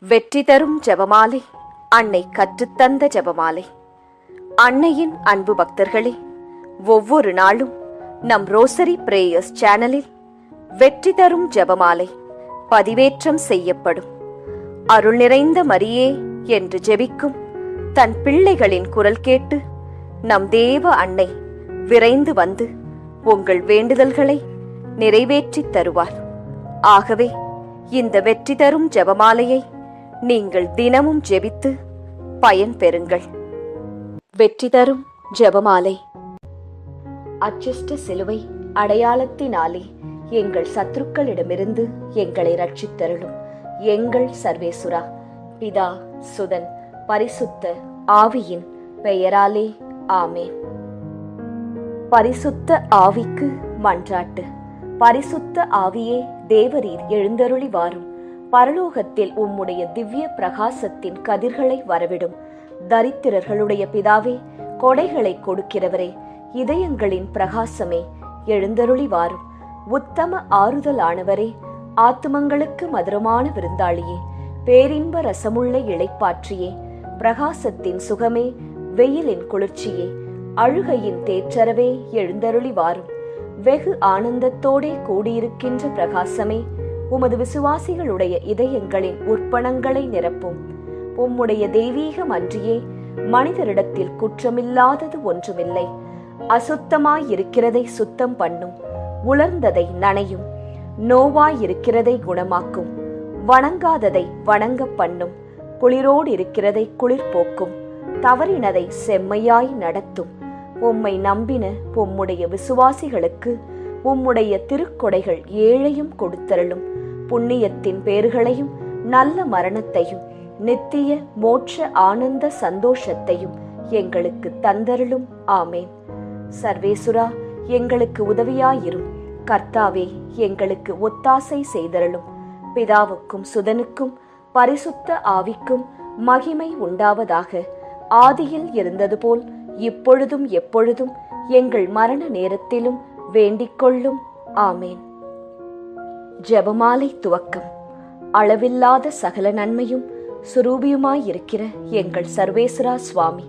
வெற்றி தரும் ஜெபமாலை, அன்னை கற்றுத்தந்த ஜெபமாலை. அன்னையின் அன்பு பக்தர்களே, ஒவ்வொரு நாளும் நம் ரோசரி பிரேயர்ஸ் சேனலில் வெற்றி தரும் ஜெபமாலை பதிவேற்றம் செய்யப்படும். அருள் நிறைந்த மரியே என்று ஜெபிக்கும் தன் பிள்ளைகளின் குரல் கேட்டு நம் தேவ அன்னை விரைந்து வந்து உங்கள் வேண்டுதல்களை நிறைவேற்றித் தருவார். ஆகவே இந்த வெற்றி தரும் ஜெபமாலையை நீங்கள் தினமும் ஜெபித்து பயன் பெறுங்கள். வெற்றி தரும் ஜெபமாலை. அச்சிஷ்ட சிலுவை அடையாளத்தினாலே எங்கள் சத்துருக்களிடமிருந்து எங்களை ரட்சித்தருளும் எங்கள் சர்வேசுரா. பிதா, சுதன், பரிசுத்த ஆவியின் பெயராலே ஆமேன். பரிசுத்த ஆவிக்கு மன்றாட்டு. பரிசுத்த ஆவியே, தேவரீர் எழுந்தருளி வாரும். பரலோகத்தில் உம்முடைய திவ்ய பிரகாசத்தின் கதிர்களை வரவிடும். தரித்திரர்களுடைய பிதாவே, கொடைகளை கொடுக்கிறவரே, இதயங்களின் பிரகாசமே, எழுந்தருளி வாரும். உத்தம ஆறுதலானவரே, ஆத்துமங்களுக்கு மதுரமான விருந்தாளியே, பேரின்ப ரசமுள்ள இளைப்பாற்றியே, பிரகாசத்தின் சுகமே, வெயிலின் குளிர்ச்சியே, அழுகையின் தேற்றரவே, எழுந்தருளி வாரும். வெகு ஆனந்தத்தோடே கூடியிருக்கின்ற பிரகாசமே, உமது விசுவாசிகளுடைய இதயங்களின் உற்பணங்களை நிரப்பும். உம்முடைய தெய்வீகம் அன்றியே மனிதரிடத்தில் குற்றமில்லாதது ஒன்றுமில்லை. அசுத்தமாயிருக்கிறதை சுத்தம் பண்ணும், உலர்ந்ததை நனையும், நோவாயிருக்கிறதை குணமாக்கும், வணங்காததை வணங்க பண்ணும், குளிரோடு இருக்கிறதை குளிர் போக்கும், தவறினதை செம்மையாய் நடத்தும். உம்மை நம்பின உம்முடைய விசுவாசிகளுக்கு உம்முடைய திருக்கொடைகள் ஏழையும் கொடுத்தருளும். புண்ணியத்தின் பேறுகளையும் நல்ல மரணத்தையும் நித்திய மோட்ச ஆனந்த சந்தோஷத்தையும் எங்களுக்கு தந்தருளும். ஆமேன். சர்வேசுரா, எங்களுக்கு உதவியாயிரும். கர்த்தாவே, எங்களுக்கு ஒத்தாசை செய்தருளும். பிதாவுக்கும் சுதனுக்கும் பரிசுத்த ஆவிக்கும் மகிமை உண்டாவதாக. ஆதியில் இருந்தது போல் இப்பொழுதும் எப்பொழுதும் எங்கள் மரண நேரத்திலும் வேண்டிக்கொள்ளும். ஆமேன். ஜெபமாலை துவக்கம். அளவில்லாத சகல நன்மையும் சுரூபியுமாயிருக்கிற எங்கள் சர்வேஸ்வரா சுவாமி,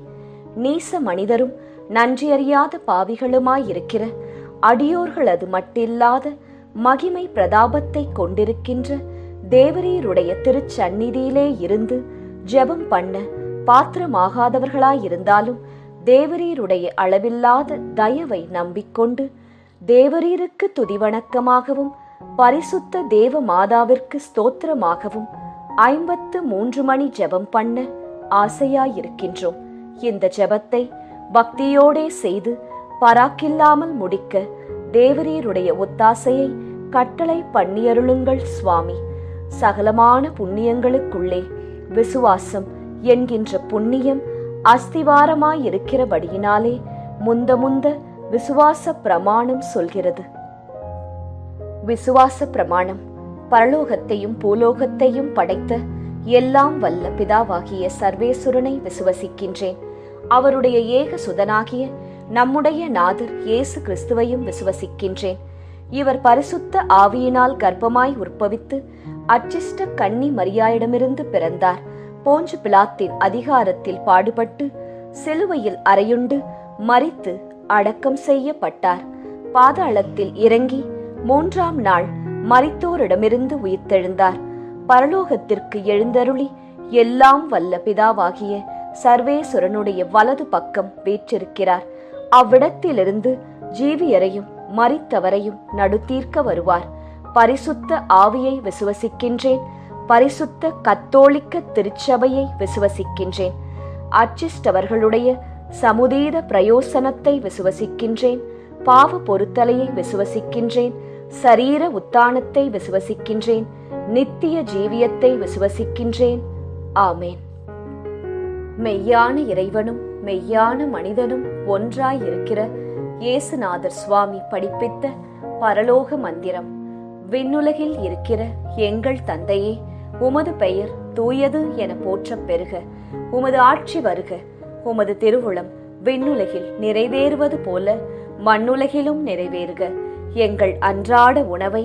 நீச மனிதரும் நன்றியறியாத பாவிகளுமாயிருக்கிற அடியோர்களது மட்டில்லாத மகிமை பிரதாபத்தை கொண்டிருக்கின்ற தேவரீருடைய திருச்சந்நிதியிலே இருந்து ஜெபம் பண்ண பாத்திரமாகாதவர்களாயிருந்தாலும் தேவரீருடைய அளவில்லாத தயவை நம்பிக்கொண்டு தேவரீருக்கு துதிவணக்கமாகவும் பரிசுத்த தேவ மாதாவிற்கு ஸ்தோத்திரமாகவும் 53 மணி ஜெபம் பண்ண ஆசையாயிருக்கின்றோம். இந்த ஜெபத்தை பக்தியோடே செய்து பராக்கில்லாமல் முடிக்க தேவரீருடைய ஒத்தாசையை கட்டளை பண்ணியருளுங்கள் சுவாமி. சகலமான புண்ணியங்களுக்குள்ளே விசுவாசம் என்கின்ற புண்ணியம் அஸ்திவாரமாயிருக்கிறபடியினாலே முந்த விசுவாச பிரமாணம் சொல்கிறது. விசுவாச பிரமாணம். பரலோகத்தையும் பூலோகத்தையும் படைத்த எல்லாம் வல்ல பிதாவாகிய சர்வேசுரனை விசுவசிக்கின்றேன். அவருடைய ஏக சுதனாகிய நம்முடைய நாதர் இயேசு கிறிஸ்துவையும் விசுவசிக்கின்றேன். இவர் பரிசுத்த ஆவியினால் கர்ப்பமாய் உற்பவித்து அச்சிஷ்ட கன்னி மரியாயிடமிருந்து பிறந்தார். போஞ்சு பிலாத்தின் அதிகாரத்தில் பாடுபட்டு சிலுவையில் அறையுண்டு மரித்து அடக்கம் செய்யப்பட்டார். பாதாளத்தில் இறங்கி 3ஆம் நாள் மரித்தோரிடமிருந்து உயிர்த்தெழுந்தார். பரலோகத்திற்கு எழுந்தருளி எல்லாம் வல்ல பிதாவாகிய சர்வேசுரனுடைய வலது பக்கம் வீற்றிருக்கிறார். அவ்விடத்திலிருந்து ஜீவியரையும் மரித்தவரையும் நடுத்தீர்க்க வருவார். பரிசுத்த ஆவியை விசுவசிக்கின்றேன். பரிசுத்த கத்தோலிக்க திருச்சபையை விசுவசிக்கின்றேன். அச்சிஷ்டவர்களுடைய சமுதீத பிரயோசனத்தை விசுவசிக்கின்றேன். பாவ பொருத்தலையை விசுவசிக்கின்றேன். சரீர உத்தானத்தை விசுவசிக்கின்றேன். நித்திய ஜீவியத்தை விசுவசிக்கின்றேன். ஆமேன். மெய்யான இறைவனும் மெய்யான மனிதனும் ஒன்றாயிருக்கிற இயேசுநாதர் சுவாமி படிப்பித்த பரலோக மந்திரம். விண்ணுலகில் இருக்கிற எங்கள் தந்தையே, உமது பெயர் தூயது என போற்றப் பெறுக. உமது ஆட்சி வருக. உமது திருவுளம் விண்ணுலகில் நிறைவேறுவது போல மண்ணுலகிலும் நிறைவேறுக. எங்கள் அன்றாட உணவை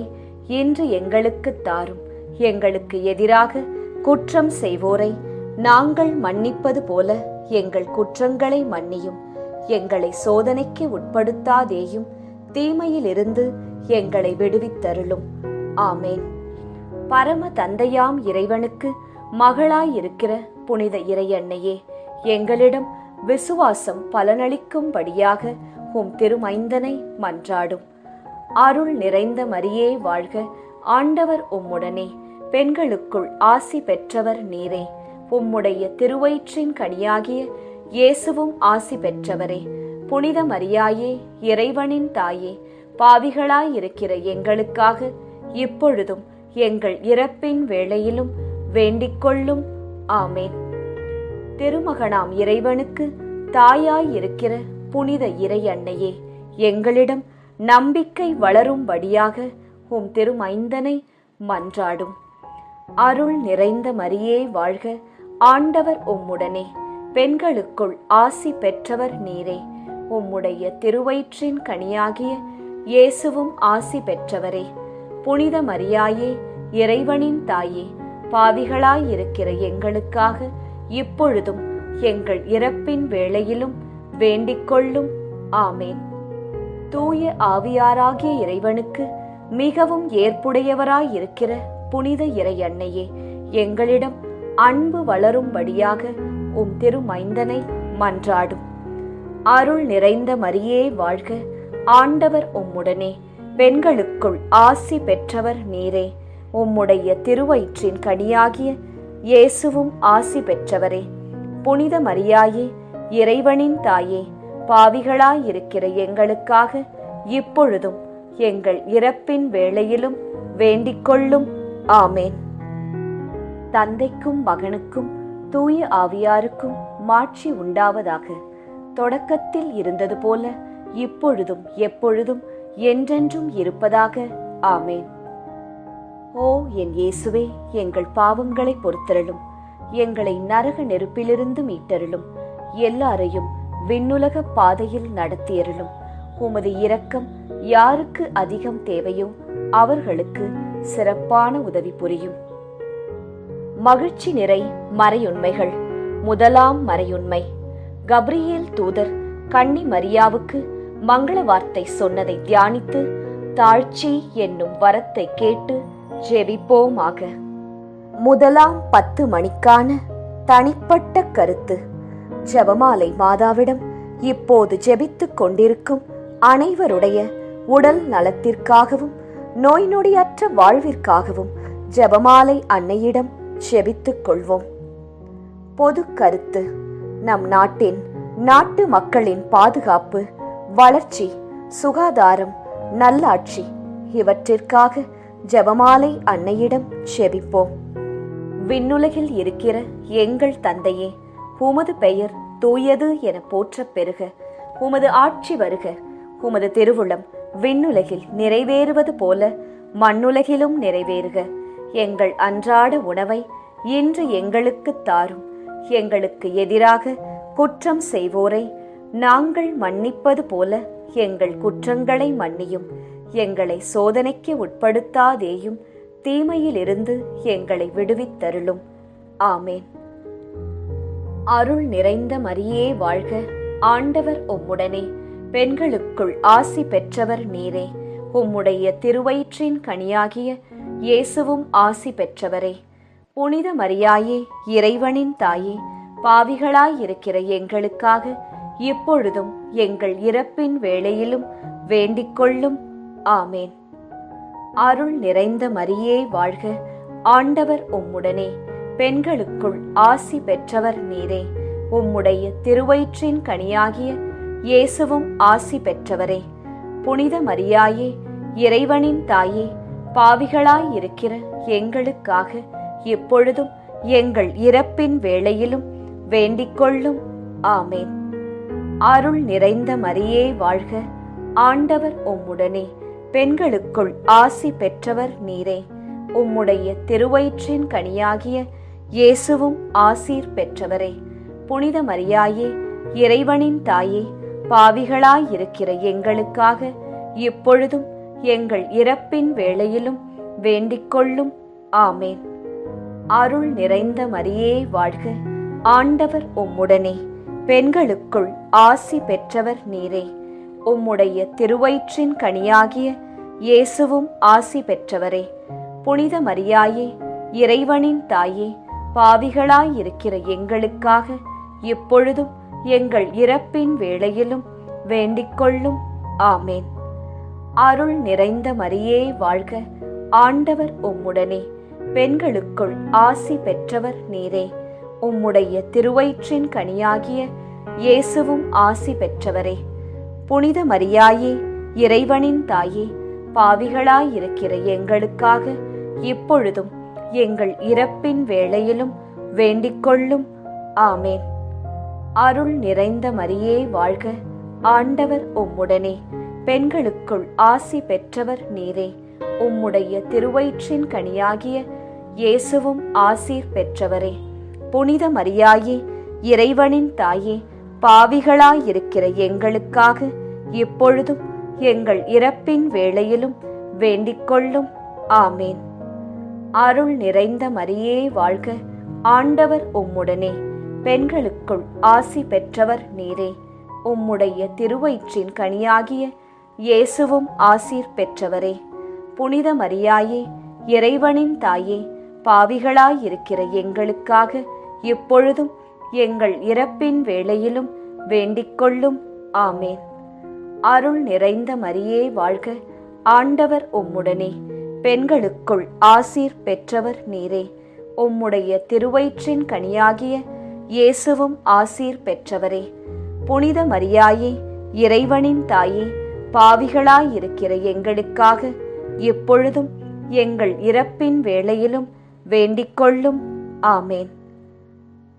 இன்று எங்களுக்கு தாரும். எங்களுக்கு எதிராக குற்றம் செய்வோரை நாங்கள் மன்னிப்பது போல எங்கள் குற்றங்களை மன்னியும். எங்களை சோதனைக்கு உட்படுத்தாதேயும், தீமையிலிருந்து எங்களை விடுவித்தருளும். ஆமேன். பரம தந்தையாம் இறைவனுக்கு மகளாயிருக்கிற புனித இறையன்னையே, எங்களிடம் விசுவாசம் பலனளிக்கும்படியாக உம் திருமைந்தனை மன்றாடும். அருள் நிறைந்த மரியே வாழ்க, ஆண்டவர் உம்முடனே, பெண்களுக்குள் ஆசி பெற்றவர் நீரே. உம்முடைய திருவயிற்றின் கனியாகிய இயேசுவும் ஆசி பெற்றவரே. புனித மரியாயே, இறைவனின் தாயே, பாவிகளாயிருக்கிற எங்களுக்காக இப்பொழுதும் எங்கள் இறப்பின் வேளையிலும் வேண்டிக்கொள்ளும். ஆமேன். திருமகனாம் இறைவனுக்கு தாயாயிருக்கிற புனித இறையன்னையே, எங்களிடம் நம்பிக்கை வளரும்படியாக உம் திருமைந்தனை மன்றாடும். அருள் நிறைந்த மரியே வாழ்க, ஆண்டவர் உம்முடனே, பெண்களுக்குள் ஆசி பெற்றவர் நீரே. உம்முடைய திருவயிற்றின் கனியாகிய இயேசுவும் ஆசி பெற்றவரே. புனித மரியாயே, இறைவனின் தாயே, பாவிகளாயிருக்கிற எங்களுக்காக இப்பொழுதும் எங்கள் இறப்பின் வேளையிலும் வேண்டிக்கொள்ளும். ஆமேன். தூய ஆவியாராகிய இறைவனுக்கு மிகவும் ஏற்புடையவராயிருக்கிற புனித இறையன்னையே, எங்களிடம் அன்பு வளரும்படியாக உம் திருமைந்தனை மன்றாடும். அருள் நிறைந்த மரியே வாழ்க, ஆண்டவர் உம்முடனே, பெண்களுக்குள் ஆசி பெற்றவர் நீரே. உம்முடைய திருவயிற்றின் கனியாகிய இயேசுவும் ஆசி பெற்றவரே. புனித மரியாயே, இறைவனின் தாயே, பாவிகளாயிருக்கிற எங்களுக்காக இப்பொழுதும் எங்கள் இறப்பின் வேளையிலும் வேண்டிக்கொள்ளும். ஆமேன். தந்தைக்கும் மகனுக்கும் தூய ஆவியாருக்கும் மாட்சி உண்டாவதாக. தொடக்கத்தில் இருந்தது போல இப்பொழுதும் எப்பொழுதும் என்றென்றும் இருப்பதாக. ஆமேன். ஓ என் இயேசுவே, எங்கள் பாவங்களை பொறுத்தருளும். எங்களை நரக நெருப்பிலிருந்து மீட்டருளும். எல்லாரையும் விண்ணுலக பாதையில் நடத்தியருளும். உமது இரக்கம் யாருக்கு அதிகம் தேவையோ அவர்களுக்கு சிறப்பான உதவி புரியும். மகிழ்ச்சி நிறை மறையுண்மைகள். முதலாம் மறையுண்மை, கப்ரியேல் தூதர் கன்னி மரியாவுக்கு மங்கள வார்த்தை சொன்னதை தியானித்து தாழ்ச்சி என்னும் வரத்தை கேட்டு ஜெபிப்போமாக. முதலாம் 10 மணிக்கான தனிப்பட்ட கருத்து. ஜெபமாலை மாதாவிடம் இப்போது ஜெபித்துக் கொண்டிருக்கும் அனைவருடைய உடல் நலத்திற்காகவும் நோய் நொடியற்ற வாழ்விற்காகவும் ஜெபமாலை அன்னையிடம் ஜெபித்துக் கொள்வோம். பொது கருத்து. நம் நாட்டு மக்களின் பாதுகாப்பு, வளர்ச்சி, சுகாதாரம், நல்லாட்சி இவற்றிற்காக ஜெபமாலை அன்னையிடம் ஜெபிப்போம். விண்ணுலகில் இருக்கிற எங்கள் தந்தையே, உமது பெயர் தூயது என போற்றப் பெறுக. உமது ஆட்சி வருக. உமது திருவுளம் விண்ணுலகில் நிறைவேறுவது போல மண்ணுலகிலும் நிறைவேறுக. எங்கள் அன்றாட உணவை இன்று எங்களுக்கு தாரும். எங்களுக்கு எதிராக குற்றம் செய்வோரை நாங்கள் மன்னிப்பது போல எங்கள் குற்றங்களை மன்னியும். எங்களை சோதனைக்கு உட்படுத்தாதேயும், தீமையிலிருந்து எங்களை விடுவித்தருளும். ஆமேன். அருள் நிறைந்த மரியே வாழ்க, ஆண்டவர் உம்முடனே, பெண்களுக்குள் ஆசி பெற்றவர் நீரே. உம்முடைய திருவயிற்றின் கனியாகிய இயேசுவும் ஆசி பெற்றவரே. புனித மரியாயே, இறைவனின் தாயே, பாவிகளாயிருக்கிற எங்களுக்காக இப்பொழுதும் எங்கள் இறப்பின் வேளையிலும் வேண்டிக்கொள்ளும். ஆமேன். அருள் நிறைந்த மரியே வாழ்க, ஆண்டவர் உம்முடனே, பெண்களுக்குள் ஆசி பெற்றவர் நீரே. உம்முடைய திருவயிற்றின் கனியாகிய இயேசுவும் ஆசி பெற்றவரே. புனித மரியாயே, இறைவனின் தாயே, பாவிகளாயிருக்கிற எங்களுக்காக இப்பொழுதும் எங்கள் இறப்பின் வேளையிலும் வேண்டிக்கொள்ளும். ஆமேன். அருள் நிறைந்த மரியே வாழ்க, ஆண்டவர் உம்முடனே, பெண்களுக்குள் ஆசி பெற்றவர் நீரே. உம்முடைய திருவயிற்றின் கனியாகிய இயேசுவும் ஆசீர் பெற்றவரே. புனித மரியாயே, இறைவனின் தாயே, பாவிகளாயிருக்கிற எங்களுக்காக இப்பொழுதும் எங்கள் இறப்பின் வேளையிலும் வேண்டிக்கொள்ளும். ஆமேன். அருள் நிறைந்த மரியே வாழ்க, ஆண்டவர் உம்முடனே, பெண்களுக்குள் ஆசி பெற்றவர் நீரே. உம்முடைய திருவயிற்றின் கனியாகிய இயேசுவும் ஆசி பெற்றவரே. புனித மரியாயே, இறைவனின் தாயே, பாவிகளாயிருக்கிற எங்களுக்காக இப்பொழுதும் எங்கள் இறப்பின் வேளையிலும் வேண்டிக்கொள்ளும். ஆமேன். அருள் நிறைந்த மரியே வாழ்க, ஆண்டவர் உம்முடனே, பெண்களுக்குள் ஆசி பெற்றவர் நீரே. உம்முடைய திருவயிற்றின் கனியாகிய இயேசுவும் ஆசி பெற்றவரே. புனித மரியாயே, இறைவனின் தாயே, பாவிகளாயிருக்கிற எங்களுக்காக இப்பொழுதும் எங்கள் இறப்பின் வேளையிலும் வேண்டிக்கொள்ளும். ஆமேன். அருள் நிறைந்த மரியே வாழ்க, ஆண்டவர் உம்முடனே, பெண்களுக்குள் ஆசி பெற்றவர் நீரே. உம்முடைய திருவயிற்றின் கனியாகிய இயேசுவும் ஆசீர் பெற்றவரே. புனித மரியாயே, இறைவனின் தாயே, பாவிகளாயிருக்கிற எங்களுக்காக இப்பொழுதும் எங்கள் இறப்பின் வேளையிலும் வேண்டிக்கொள்ளும். ஆமேன். அருள் நிறைந்த மரியே வாழ்க, ஆண்டவர் உம்முடனே, பெண்களுக்குள் ஆசி பெற்றவர் நீரே. உம்முடைய திருவயிற்றின் கனியாகிய இயேசுவும் ஆசீர் பெற்றவரே. புனித மரியாயே, இறைவனின் தாயே, பாவிகளாயிருக்கிற எங்களுக்காக இப்பொழுதும் எங்கள் இறப்பின் வேளையிலும் வேண்டிக்கொள்ளும். ஆமேன். அருள் நிறைந்த மரியே வாழ்க, ஆண்டவர் உம்முடனே, பெண்களுக்குள் ஆசீர் பெற்றவர் நீரே. உம்முடைய திருவயிற்றின் கனியாகிய இயேசுவும் ஆசீர் பெற்றவரே. புனித மரியாயே, இறைவனின் தாயே, பாவிகளாயிருக்கிற எங்களுக்காக இப்பொழுதும் எங்கள் இறப்பின் வேளையிலும் வேண்டிக்கொள்ளும். ஆமேன்.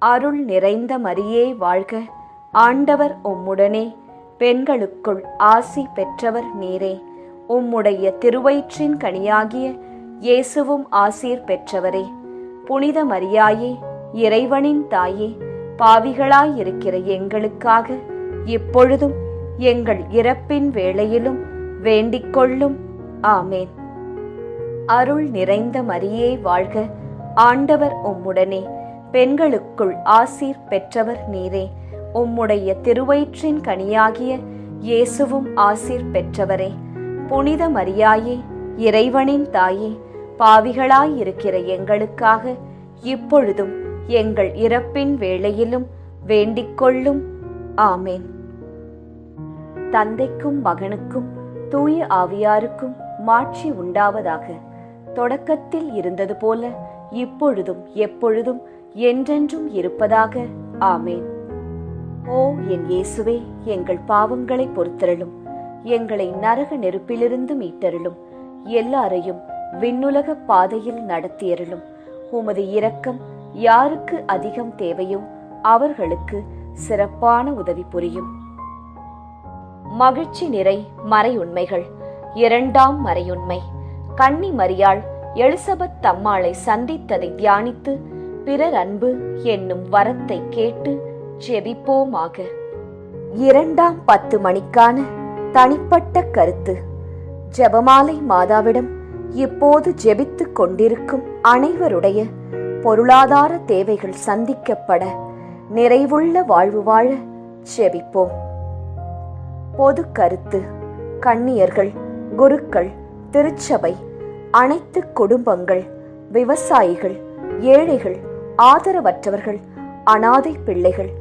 அருள் நிறைந்த மரியே வாழ்க, ஆண்டவர் உம்முடனே, பெண்களுக்குள் ஆசி பெற்றவர் நீரே. உம்முடைய திருவயிற்றின் கனியாகிய இயேசுவும் ஆசீர் பெற்றவரே. புனித மரியாயே, இறைவனின் தாயே, பாவிகளாயிருக்கிற எங்களுக்காக இப்பொழுதும் எங்கள் இறப்பின் வேளையிலும் வேண்டிக்கொள்ளும். ஆமேன். அருள் நிறைந்த மரியே வாழ்க, ஆண்டவர் உம்முடனே, பெண்களுக்குள் ஆசீர் பெற்றவர் நீரே. உம்முடைய திருவயிற்றின் கனியாகிய இயேசுவும் ஆசீர் பெற்றவரே. புனித மரியாயே, இறைவனின் தாயே, பாவிகளாயிருக்கிற எங்களுக்காக இப்பொழுதும் எங்கள் இறப்பின் வேளையிலும் வேண்டிக்கொள்ளும். ஆமேன். தந்தைக்கும் மகனுக்கும் தூய ஆவியாருக்கும் மாட்சி உண்டாவதாக. தொடக்கத்தில் இருந்தது போல இப்பொழுதும் எப்பொழுதும் என்றென்றும் இருப்பதாக. ஆமேன். ஓ என் இயேசுவே, எங்கள் பாவங்களை பொறுத்தருளும், எங்களை நரக நெருப்பிலிருந்து மீட்டருளும், எல்லாரையும் விண்ணுலக பாதையில் நடத்தியருளும். உமது இரக்கம் யாருக்கு அதிகம் தேவையோ அவர்களுக்கு சிறப்பான உதவி புரியும். மகிழ்ச்சி நிறை மறையுண்மைகள். இரண்டாம் மறையுண்மை. கன்னி மரியாள் எலிசபெத் அம்மாளை சந்தித்ததை தியானித்து பிறர் அன்பு என்னும் வரத்தை கேட்டு ஜெபிப்போமாக. இரண்டாம் 10 மணிக்கான தனிப்பட்ட கருத்து. ஜெபமாலை மாதாவிடம் இப்போது ஜெபித்துக் கொண்டிருக்கும் அனைவருடைய பொருளாதார தேவைகள் சந்திக்கப்பட நிறைவுள்ள வாழ்வு வாழ ஜெபிப்போம். பொது கருத்து. கன்னியர்கள், குருக்கள், திருச்சபை, அனைத்து குடும்பங்கள், விவசாயிகள், ஏழைகள், ஆதரவற்றவர்கள், அனாதை பிள்ளைகள்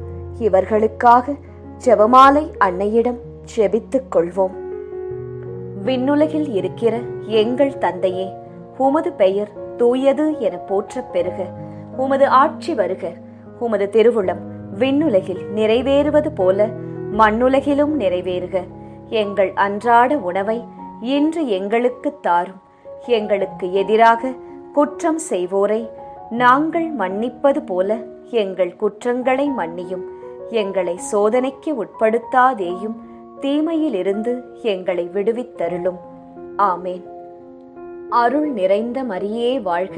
இவர்களுக்காக ஜெபமாலை அன்னையிடம் ஜெபித்துக் கொள்வோம். விண்ணுலகில் இருக்கிற எங்கள் தந்தையே, உமது பெயர் தூயது என போற்றப் பெறுக. உமது ஆட்சி வருக. உமது திருவுளம் விண்ணுலகில் நிறைவேறுவது போல மண்ணுலகிலும் நிறைவேறுக. எங்கள் அன்றாட உணவை இன்று எங்களுக்கு தாரும். எங்களுக்கு எதிராக குற்றம் செய்வோரை நாங்கள் மன்னிப்பது போல எங்கள் குற்றங்களை மன்னியும். எங்களை சோதனைக்கு உட்படுத்தாதேயும், தீமையிலிருந்து எங்களை விடுவித்தருளும். ஆமேன். அருள் நிறைந்த மரியே வாழ்க,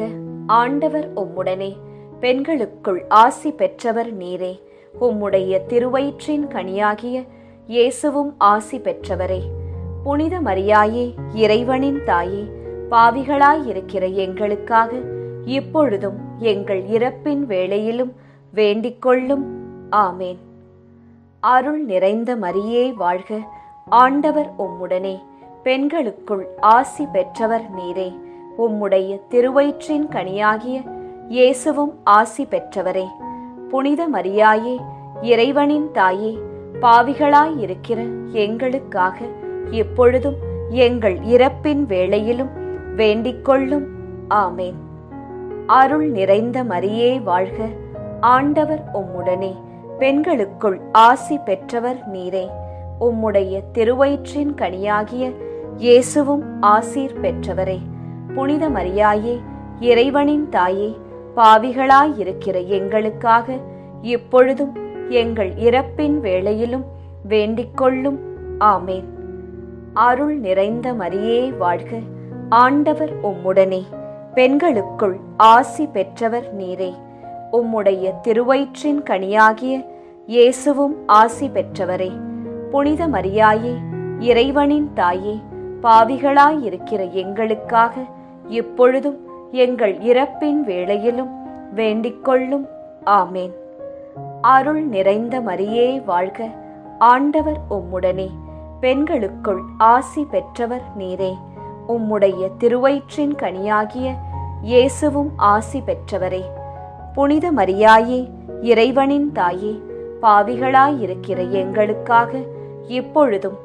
ஆண்டவர் உம்முடனே, பெண்களுக்குள் ஆசி பெற்றவர் நீரே. உம்முடைய திருவயிற்றின் கனியாகிய இயேசுவும் ஆசி பெற்றவரே. புனித மரியாயே, இறைவனின் தாயே, பாவிகளாயிருக்கிற எங்களுக்காக இப்பொழுதும் எங்கள் இறப்பின் வேளையிலும் வேண்டிக் கொள்ளும். ஆமேன். அருள் நிறைந்த மரியே வாழ்க, ஆண்டவர் உம்முடனே, பெண்களுக்குள் ஆசி பெற்றவர் நீரே. உம்முடைய திருவயிற்றின் கனியாகிய இயேசுவும் ஆசி பெற்றவரே. புனித மரியாயே, இறைவனின் தாயே, பாவிகளாயிருக்கிற எங்களுக்காக இப்பொழுதும் எங்கள் இறப்பின் வேளையிலும் வேண்டிக் கொள்ளும். ஆமேன். அருள் நிறைந்த மரியே வாழ்க, ஆண்டவர் உம்முடனே, பெண்களுக்குள் ஆசி பெற்றவர் நீரே. உம்முடைய திருவயிற்றின் கனியாகிய இயேசுவும் ஆசீர் பெற்றவரே. புனித மரியாயே, இறைவனின் தாயே, பாவிகளாயிருக்கிற எங்களுக்காக இப்பொழுதும் எங்கள் இறப்பின் வேளையிலும் வேண்டிக் கொள்ளும். ஆமேன். அருள் நிறைந்த மரியே வாழ்க, ஆண்டவர் உம்முடனே, பெண்களுக்குள் ஆசி பெற்றவர் நீரே. உம்முடைய திருவயிற்றின் கனியாகிய இயேசுவும் ஆசி பெற்றவரே. புனித மரியாயே, இறைவனின் தாயே, பாவிகளாயிருக்கிற எங்களுக்காக இப்பொழுதும் எங்கள் இறப்பின் வேளையிலும் வேண்டிக் கொள்ளும். ஆமேன். அருள் நிறைந்த மரியே வாழ்க, ஆண்டவர் உம்முடனே, பெண்களுக்குள் ஆசி பெற்றவர் நீரே. உம்முடைய திருவயிற்றின் கனியாகிய இயேசுவும் ஆசி பெற்றவரே. புனித மரியாயே, இறைவனின் தாயே, பாவிகளாயிருக்கிற எங்களுக்காக இப்பொழுதும்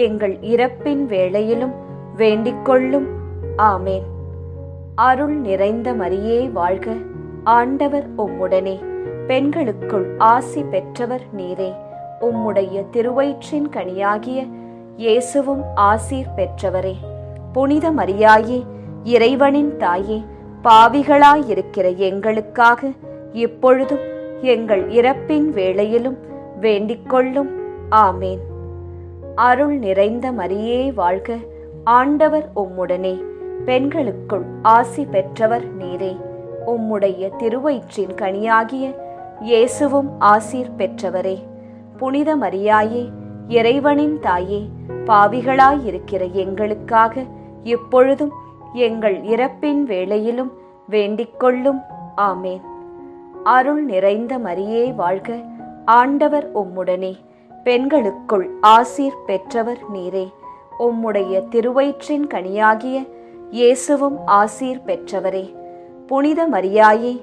எங்கள் இறப்பின் வேளையிலும் வேண்டிக் கொள்ளும். ஆமேன். அருள் நிறைந்த மரியே வாழ்க, ஆண்டவர் உம்முடனே, பெண்களுக்குள் ஆசி பெற்றவர் நீரே. உம்முடைய திருவயிற்றின் கனியாகிய இயேசுவும் ஆசீர் பெற்றவரே. புனித மரியாயே, இறைவனின் தாயே, பாவிகளாயிருக்கிற எங்களுக்காக இப்பொழுதும் எங்கள் இறப்பின் வேளையிலும் வேண்டிக் கொள்ளும். ஆமேன். அருள் நிறைந்த மரியே வாழ்க, ஆண்டவர் உம்முடனே, பெண்களுக்குள் ஆசி பெற்றவர் நீரே. உம்முடைய திருவயிற்றின் கனியாகிய இயேசுவும் ஆசீர் பெற்றவரே. புனித மரியாயே, இறைவனின் தாயே, பாவிகளாயிருக்கிற எங்களுக்காக இப்பொழுதும் எங்கள் இறப்பின் வேளையிலும் வேண்டிக் கொள்ளும். ஆமேன். அருள் நிறைந்த மரியே வாழ்க, ஆண்டவர் உம்முடனே, பெண்களுக்குள் ஆசீர் பெற்றவர் நீரே. உம்முடைய திருவயிற்றின் கனியாகிய இயேசுவும் ஆசீர் பெற்றவரே. புனித மரியாயே,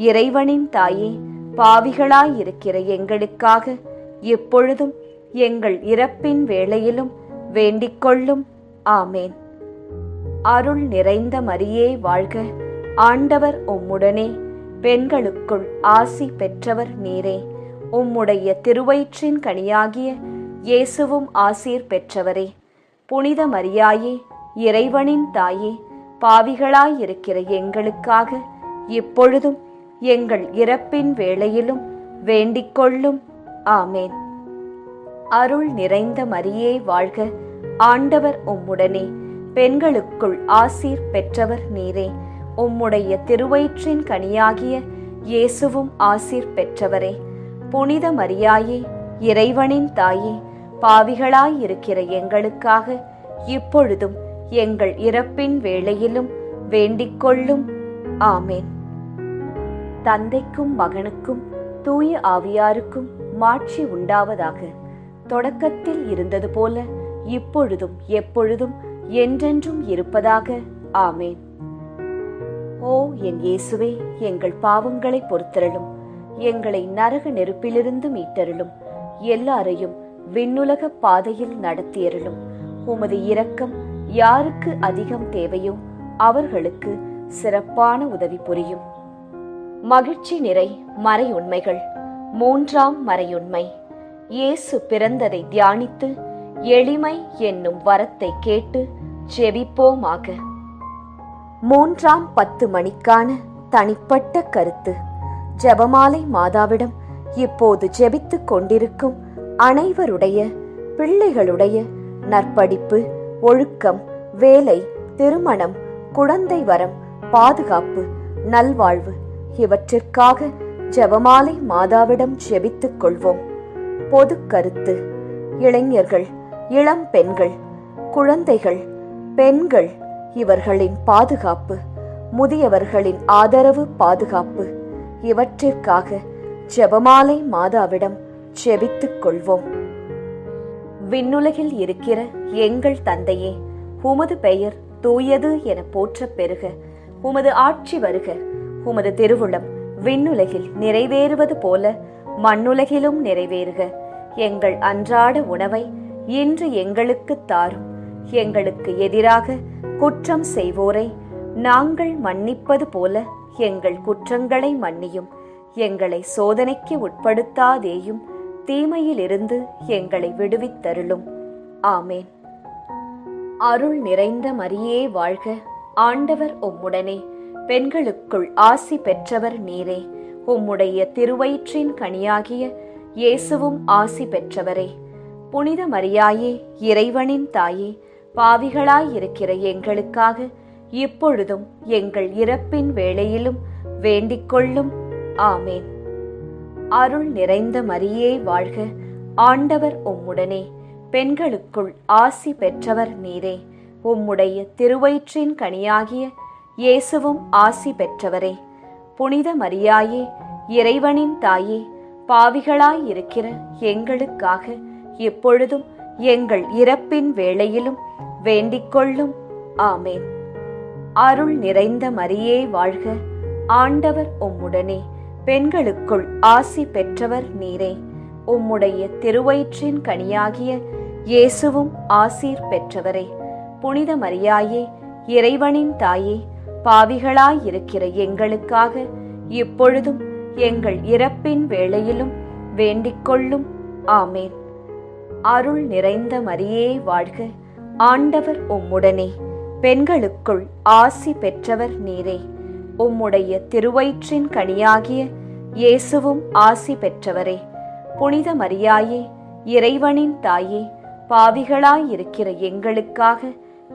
இறைவனின் தாயே, பாவிகளாயிருக்கிற எங்களுக்காக இப்பொழுதும் எங்கள் இறப்பின் வேளையிலும் வேண்டிக் கொள்ளும். ஆமேன். அருள் நிறைந்த மரியே வாழ்க, ஆண்டவர் உம்முடனே, பெண்களுக்குள் ஆசி பெற்றவர் நீரே. உம்முடைய திருவயிற்றின் கனியாகிய இயேசுவும் ஆசீர் பெற்றவரே. புனித மரியாயே, இறைவனின் தாயே, பாவிகளாயிருக்கிற எங்களுக்காக இப்பொழுதும் எங்கள் இறப்பின் வேளையிலும் வேண்டிக் கொள்ளும். ஆமேன். அருள் நிறைந்த மரியே வாழ்க, ஆண்டவர் உம்முடனே, பெண்களுக்குள் ஆசீர் பெற்றவர் நீரே. உம்முடைய திருவயிற்றின் கனியாகிய இயேசுவும் ஆசீர் பெற்றவரே. புனித மரியாயே, இறைவனின் தாயே, பாவிகளாயிருக்கிற எங்களுக்காக இப்பொழுதும் எங்கள் இறப்பின் வேளையிலும் வேண்டிக் கொள்ளும். ஆமேன். தந்தைக்கும் மகனுக்கும் தூய ஆவியாருக்கும் மாட்சி உண்டாவதாக. தொடக்கத்தில் இருந்தது போல இப்பொழுதும் எப்பொழுதும் என்றென்றும் இருப்பதாக. ஆமேன். ஓ என் இயேசுவே, எங்கள் பாவங்களை பொறுத்தருளும், எங்களை நரக நெருப்பிலிருந்து மீட்டருளும், எல்லாரையும் விண்ணுலக பாதையில் நடத்தியருளும். உமது இரக்கம் யாருக்கு அதிகம் தேவையோ அவர்களுக்கு சிறப்பான உதவி புரியும். மகிழ்ச்சி நிறை மறையுண்மைகள். மூன்றாம் மறையுண்மை, இயேசு பிறந்ததை தியானித்து எளிமை என்னும் வரத்தை கேட்டு ஜெபிப்போமாக. 3 மணிக்கான தனிப்பட்ட கருத்து. ஜெபமாலை மாதாவிடம் இப்போது ஜெபித்துக் கொண்டிருக்கும் அனைவருடைய பிள்ளைகளுடைய நற்படிப்பு, ஒழுக்கம், வேலை, திருமணம், குழந்தை வரம், பாதுகாப்பு, நல்வாழ்வு இவற்றிற்காக ஜெபமாலை மாதாவிடம் ஜெபித்துக் கொள்வோம். பொது கருத்து. இளைஞர்கள், இளம் பெண்கள், குழந்தைகள், பெண்கள் இவர்களின் பாதுகாப்பு, முதியவர்களின் ஆதரவு, பாதுகாப்பு இவற்றிற்காக ஜெபமாலை மாதாவிடம் ஜெபித்துக் கொள்வோம். விண்ணுலகில் இருக்கிற எங்கள் தந்தையே, உமது பெயர் தூயது என போற்றப் பெறுக. உமது ஆட்சி வருக. உமது திருவுளம் விண்ணுலகில் நிறைவேறுவது போல மண்ணுலகிலும் நிறைவேறுக. எங்கள் அன்றாட உணவை இன்று எங்களுக்கு தாரும். எங்களுக்கு எதிராக குற்றம் செய்வோரை நாங்கள் மன்னிப்பது போல எங்கள் குற்றங்களை மன்னியும். எங்களை சோதனைக்கு உட்படுத்தாதேயும், தீமையிலிருந்து எங்களை விடுவித்தருளும். ஆமேன். அருள் நிறைந்த மரியே வாழ்க. ஆண்டவர் உம்முடனே. பெண்களுக்குள் ஆசி பெற்றவர் நீரே. உம்முடைய திருவயிற்றின் கனியாகிய இயேசுவும் ஆசி பெற்றவரே. புனித மரியாயே, இறைவனின் தாயே, பாவிகளாயிருக்கிற எங்களுக்காக இப்பொழுதும் எங்கள் இறப்பின் வேளையிலும் வேண்டிக்கொள்ளும். ஆமேன். அருள் நிறைந்த மரியே வாழ்க. ஆண்டவர் உம்முடனே. பெண்களுக்குள் ஆசி பெற்றவர் நீரே. உம்முடைய திருவயிற்றின் கனியாகிய இயேசுவும் ஆசி பெற்றவரே. புனித மரியாயே, இறைவனின் தாயே, பாவிகளாயிருக்கிற எங்களுக்காக இப்பொழுதும் எங்கள் இறப்பின் வேளையிலும் வேண்டிக்கொள்ளும். ஆமேன். அருள் நிறைந்த மரியே வாழ்க. ஆண்டவர் உம்முடனே. பெண்களுக்குள் ஆசி பெற்றவர் நீரே. உம்முடைய திருவயிற்றின் கனியாகிய இயேசுவும் ஆசீர் பெற்றவரே. புனித மரியாயே, இறைவனின் தாயே, பாவிகளாயிருக்கிற எங்களுக்காக இப்பொழுதும் எங்கள் இறப்பின் வேளையிலும் வேண்டிக்கொள்ளும். ஆமேன். அருள் நிறைந்த மரியே வாழ்க. ஆண்டவர் உம்முடனே. பெண்களுக்குள் ஆசி பெற்றவர் நீரே. உம்முடைய திருவயிற்றின் கனியாகிய இயேசுவும் ஆசி பெற்றவரே. புனித மரியாயே, இறைவனின் தாயே, பாவிகளாயிருக்கிற எங்களுக்காக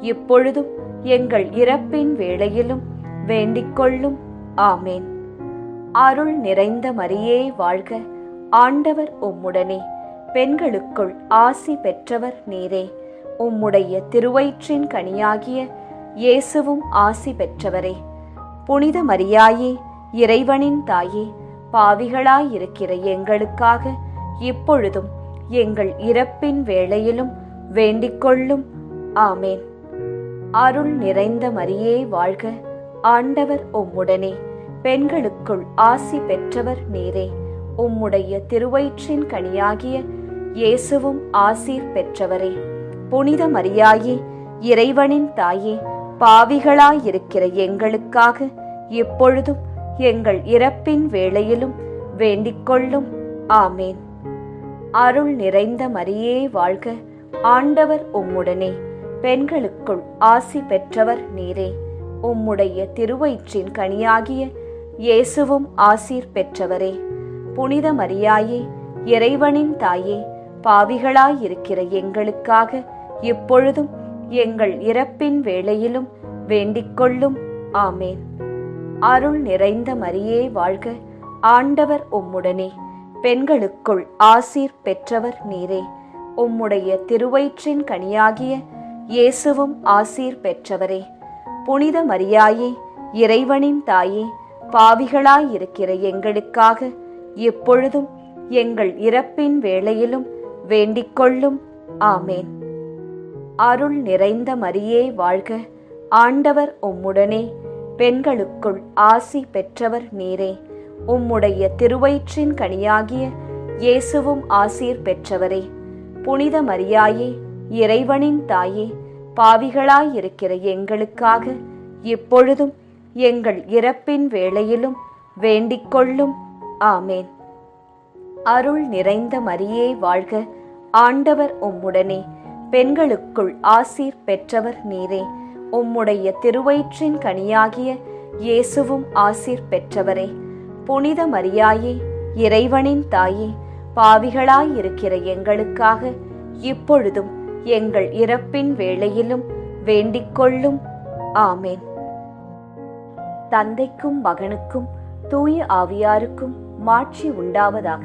இப்பொழுதும் எங்கள் இறப்பின் வேளையிலும் வேண்டிக்கொள்ளும். ஆமேன். அருள் நிறைந்த மரியே வாழ்க. ஆண்டவர் உம்முடனே. பெண்களுக்குள் ஆசி பெற்றவர் நீரே. உம்முடைய திருவயிற்றின் கனியாகிய இயேசுவும் ஆசி பெற்றவரே. புனித மரியாயே, இறைவனின் தாயே, பாவிகளாயிருக்கிற எங்களுக்காக இப்பொழுதும் எங்கள் இறப்பின் வேளையிலும் வேண்டிக்கொள்ளும். ஆமேன். அருள் நிறைந்த மரியே வாழ்க. ஆண்டவர் உம்முடனே. பெண்களுக்குள் ஆசி பெற்றவர் நீரே. உம்முடைய திருவயிற்றின் கனியாகிய இயேசுவும் ஆசீர் பெற்றவரே. புனித மரியாயே, இறைவனின் தாயே, பாவிகளாயிருக்கிற எங்களுக்காக இப்பொழுதும் எங்கள் இறப்பின் வேளையிலும் வேண்டிக்கொள்ளும். ஆமேன். அருள் நிறைந்த மரியே வாழ்க. ஆண்டவர் உம்முடனே. பெண்களுக்குள் ஆசி பெற்றவர் நீரே. உம்முடைய திருவயிற்றின் கனியாகிய இயேசுவும் ஆசீர் பெற்றவரே. புனித மரியாயே, இறைவனின் தாயே, பாவிகளாயிருக்கிற எங்களுக்காக இப்பொழுதும் எங்கள் இறப்பின் வேளையிலும் வேண்டிக்கொள்ளும். ஆமேன். அருள் நிறைந்த மரியே வாழ்க. ஆண்டவர் உம்முடனே. பெண்களுக்குள் ஆசீர் பெற்றவர் நீரே. உம்முடைய திருவயிற்றின் கனியாகிய இயேசுவும் ஆசீர் பெற்றவரே. புனித மரியாயே, இறைவனின் தாயே, பாவிகளாயிருக்கிற எங்களுக்காக இப்பொழுதும் எங்கள் இறப்பின் வேளையிலும் வேண்டிக்கொள்ளும். ஆமேன். அருள் நிறைந்த மரியே வாழ்க. ஆண்டவர் உம்முடனே. பெண்களுக்குள் ஆசி பெற்றவர் நீரே. உம்முடைய திருவயிற்றின் கனியாகிய இயேசுவும் ஆசீர் பெற்றவரே. புனித மரியாயே, இறைவனின் தாயே, பாவிகளாயிருக்கிற எங்களுக்காக இப்பொழுதும் எங்கள் இறப்பின் வேளையிலும் வேண்டிக்கொள்ளும். ஆமேன். அருள் நிறைந்த மரியே வாழ்க. ஆண்டவர் உம்முடனே. பெண்களுக்குள் ஆசீர் பெற்றவர் நீரே. உம்முடைய திருவயிற்றின் கனியாகிய இயேசுவும் ஆசீர் பெற்றவரே. புனித மரியாயே, இறைவனின் தாயே, பாவிகளாயிருக்கிற எங்களுக்காக இப்பொழுதும் எங்கள் இறப்பின் வேளையிலும் வேண்டிக்கொள்ளும். ஆமேன். தந்தைக்கும் மகனுக்கும் தூய ஆவியாருக்கும் மாட்சி உண்டாவதாக.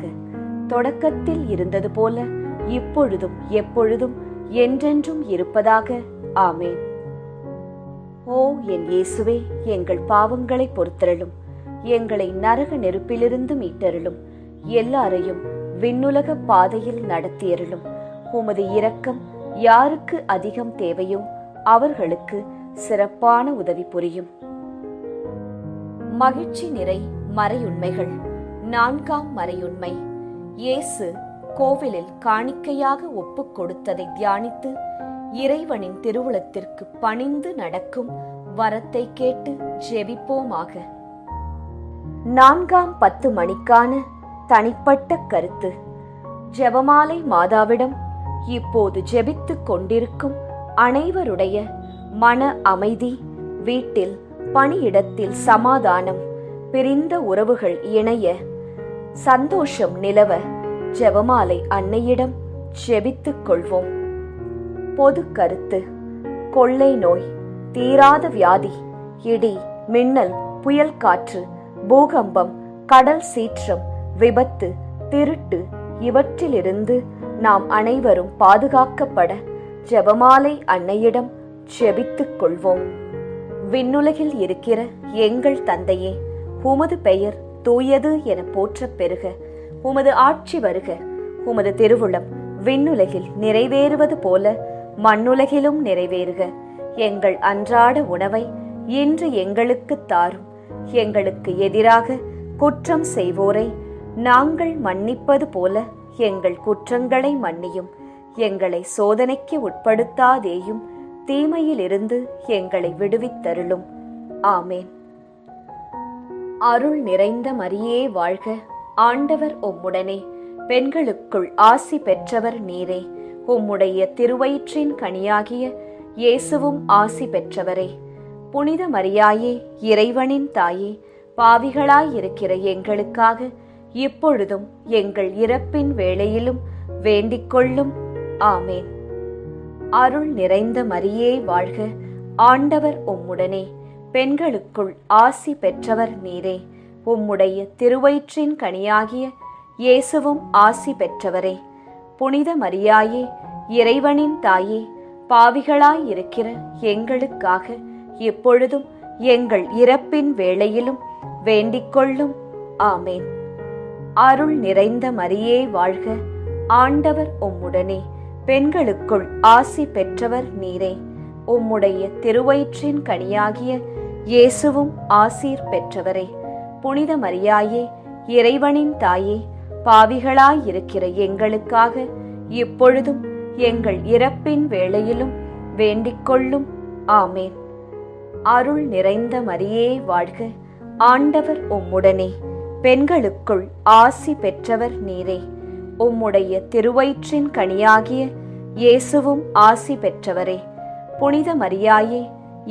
தொடக்கத்தில் இருந்தது போல இப்பொழுதும் எப்பொழுதும் என்றென்றும் இருப்பதாக. ஆமேன். ஓ என் இயேசுவே, எங்கள் பாவங்களை பொறுத்தருளும். எங்களை நரக நெருப்பிலிருந்து மீட்டருளும். எல்லாரையும் விண்ணுலக பாதையில் நடத்தியருளும். உமது இரக்கம் யாருக்கு அதிகம் தேவையோ அவர்களுக்கு சிறப்பான உதவி புரியும். மகிழ்ச்சி நிறை மறையுண்மைகள். 4ஆம் மறையுண்மை. இயேசு கோவிலில் காணிக்கையாக ஒப்புக் கொடுத்ததை தியானித்து இறைவனின் திருவுளத்திற்கு பணிந்து நடக்கும் வரத்தை கேட்டு ஜெபிப்போமாக. 4ஆம் 10 மணிக்கான தனிப்பட்ட கருத்து. ஜெபமாலை மாதாவிடம் இப்போது ஜெபித்துக் கொண்டிருக்கும் அனைவருடைய மன அமைதி, வீட்டில் பணியிடத்தில் சமாதானம், பிரிந்த உறவுகள் இணைய சந்தோஷம் நிலவ ஜெபமாலை அன்னையிடம் ஜெபித்துக் கொள்வோம். பொது கருத்து. கொள்ளை நோய், தீராத வியாதி, இடி, மின்னல், புயல் காற்று, பூகம்பம், கடல் சீற்றம், விபத்து, திருட்டு இவற்றிலிருந்து நாம் அனைவரும் பாதுகாக்கப்பட ஜெபமாலை அன்னையிடம் ஜெபித்துக் கொள்வோம். விண்ணுலகில் இருக்கிற எங்கள் தந்தையே, உமது பெயர் தூயது என போற்றப் பெறுக. உமது ஆட்சி வருக. உமது திருவுளம் விண்ணுலகில் நிறைவேறுவது போல மண்ணுலகிலும் நிறைவேறுக. எங்கள் அன்றாட உணவை இன்று எங்களுக்கு தாரும். எங்களுக்கு எதிராக குற்றம் செய்வோரை நாங்கள் மன்னிப்பது போல எங்கள் குற்றங்களை மன்னியும். எங்களை சோதனைக்கு உட்படுத்தாதேயும், தீமையிலிருந்து எங்களை விடுவித்தருளும். ஆமேன். அருள் நிறைந்த மரியே வாழ்க. ஆண்டவர் உம்முடனே. பெண்களுக்குள் ஆசி பெற்றவர் நீரே. உம்முடைய திருவயிற்றின் கனியாகிய இயேசுவும் ஆசி பெற்றவரே. புனித மரியாயே, இறைவனின் தாயே, பாவிகளாயிருக்கிற எங்களுக்காக இப்பொழுதும் எங்கள் இறப்பின் வேளையிலும் வேண்டிக் கொள்ளும். ஆமேன். அருள் நிறைந்த மரியே வாழ்க. ஆண்டவர் உம்முடனே. பெண்களுக்குள் ஆசி பெற்றவர் நீரே. உம்முடைய திருவயிற்றின் கனியாகிய இயேசுவும் ஆசி பெற்றவரே. புனித மரியாயே, இறைவனின் தாயே, பாவிகளாயிருக்கிற எங்களுக்காக இப்பொழுதும் எங்கள் இறப்பின் வேளையிலும் வேண்டிக் கொள்ளும். ஆமேன். அருள் நிறைந்த மரியே வாழ்க. ஆண்டவர் உம்முடனே. பெண்களுக்குள் ஆசி பெற்றவர் நீரே. உம்முடைய திருவயிற்றின் கனியாகிய இயேசுவும் ஆசீர் பெற்றவரே. புனித மரியாயே, இறைவனின் தாயே, பாவிகளாயிருக்கிற எங்களுக்காக இப்பொழுதும் எங்கள் இறப்பின் வேளையிலும் வேண்டிக் கொள்ளும். ஆமேன். அருள் நிறைந்த மரியே வாழ்க. ஆண்டவர் உம்முடனே. பெண்களுக்குள் ஆசி பெற்றவர் நீரே. உம்முடைய திருவயிற்றின் கனியாகிய இயேசுவும் ஆசி பெற்றவரே. புனித மரியாயே,